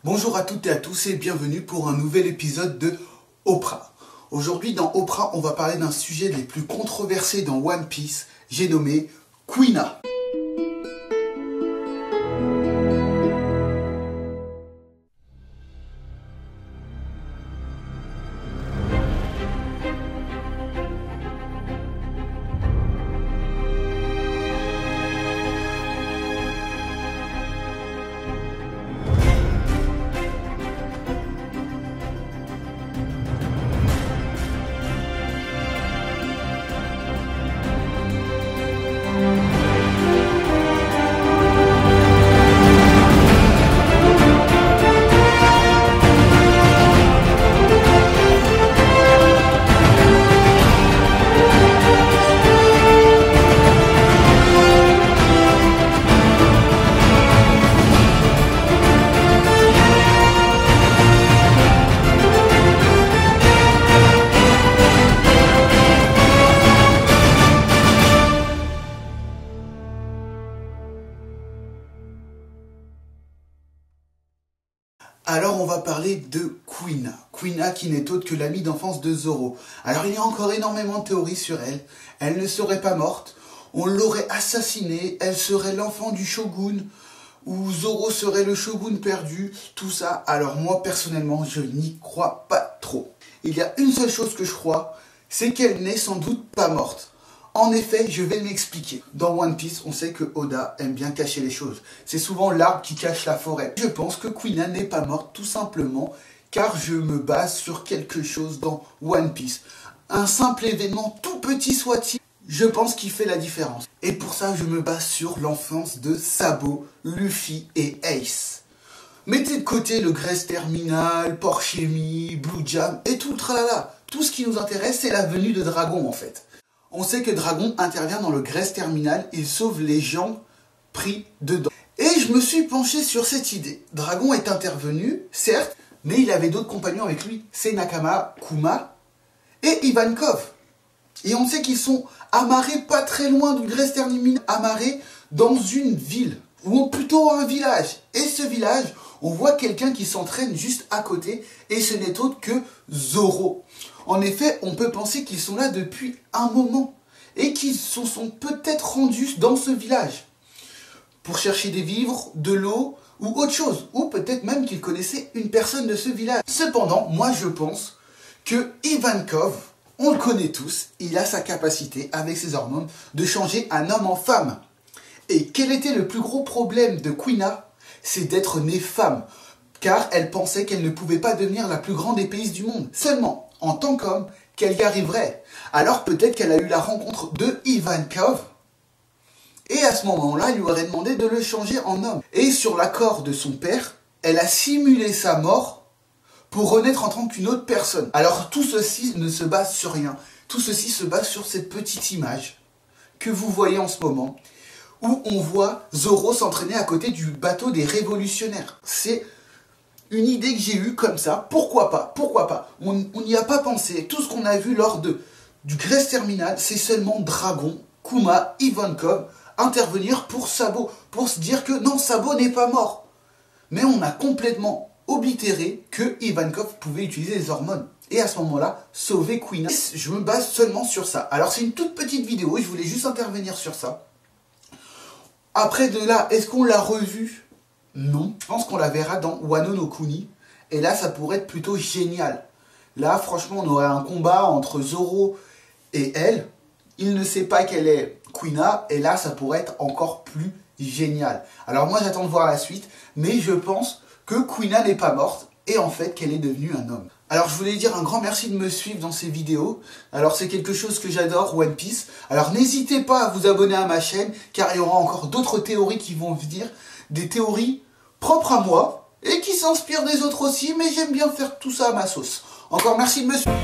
Bonjour à toutes et à tous et bienvenue pour un nouvel épisode de Oprah. Aujourd'hui dans Oprah, on va parler d'un sujet des plus controversés dans One Piece, j'ai nommé Kuina. Alors on va parler de Kuina. Kuina qui n'est autre que l'amie d'enfance de Zoro. Alors il y a encore énormément de théories sur elle. Elle ne serait pas morte, on l'aurait assassinée, elle serait l'enfant du shogun, ou Zoro serait le shogun perdu, tout ça. Alors moi personnellement je n'y crois pas trop. Il y a une seule chose que je crois, c'est qu'elle n'est sans doute pas morte. En effet, je vais m'expliquer. Dans One Piece, on sait que Oda aime bien cacher les choses. C'est souvent l'arbre qui cache la forêt. Je pense que Kuina n'est pas morte tout simplement car je me base sur quelque chose dans One Piece. Un simple événement, tout petit soit-il, je pense qu'il fait la différence. Et pour ça, je me base sur l'enfance de Sabo, Luffy et Ace. Mettez de côté le Grace Terminal, Porchemi, Blue Jam et tout le tralala. Tout ce qui nous intéresse, c'est la venue de Dragon en fait. On sait que Dragon intervient dans le Grace Terminal, il sauve les gens pris dedans. Et je me suis penché sur cette idée. Dragon est intervenu, certes, mais il avait d'autres compagnons avec lui. C'est Nakama, Kuma et Ivankov. Et on sait qu'ils sont amarrés pas très loin du Grace Terminal, amarrés dans une ville, ou plutôt un village. Et ce village, on voit quelqu'un qui s'entraîne juste à côté, et ce n'est autre que Zoro. En effet, on peut penser qu'ils sont là depuis un moment, et qu'ils se sont peut-être rendus dans ce village, pour chercher des vivres, de l'eau, ou autre chose, ou peut-être même qu'ils connaissaient une personne de ce village. Cependant, moi je pense que Ivankov, on le connaît tous, il a sa capacité, avec ses hormones, de changer un homme en femme. Et quel était le plus gros problème de Kuina? C'est d'être née femme, car elle pensait qu'elle ne pouvait pas devenir la plus grande épéiste du monde, seulement en tant qu'homme qu'elle y arriverait. Alors peut-être qu'elle a eu la rencontre de Ivankov, et à ce moment-là, elle lui aurait demandé de le changer en homme. Et sur l'accord de son père, elle a simulé sa mort pour renaître en tant qu'une autre personne. Alors tout ceci ne se base sur rien, tout ceci se base sur cette petite image que vous voyez en ce moment, où on voit Zoro s'entraîner à côté du bateau des révolutionnaires. C'est une idée que j'ai eue comme ça, pourquoi pas, pourquoi pas. On n'y a pas pensé, tout ce qu'on a vu lors du Grace Terminal, c'est seulement Dragon, Kuma, Ivankov intervenir pour Sabo, pour se dire que non, Sabo n'est pas mort. Mais on a complètement oblitéré que Ivankov pouvait utiliser les hormones. Et à ce moment-là, sauver Kuina. Je me base seulement sur ça. Alors c'est une toute petite vidéo, je voulais juste intervenir sur ça. Après de là, est-ce qu'on l'a revu? Non. Je pense qu'on la verra dans Wano no Kuni. Et là, ça pourrait être plutôt génial. Là, franchement, on aurait un combat entre Zoro et elle. Il ne sait pas qu'elle est Kuina. Et là, ça pourrait être encore plus génial. Alors moi, j'attends de voir la suite. Mais je pense que Kuina n'est pas morte. Et en fait, qu'elle est devenue un homme. Alors je voulais dire un grand merci de me suivre dans ces vidéos. Alors c'est quelque chose que j'adore, One Piece. Alors n'hésitez pas à vous abonner à ma chaîne, car il y aura encore d'autres théories qui vont venir. Des théories propres à moi, et qui s'inspirent des autres aussi, mais j'aime bien faire tout ça à ma sauce. Encore merci de me suivre.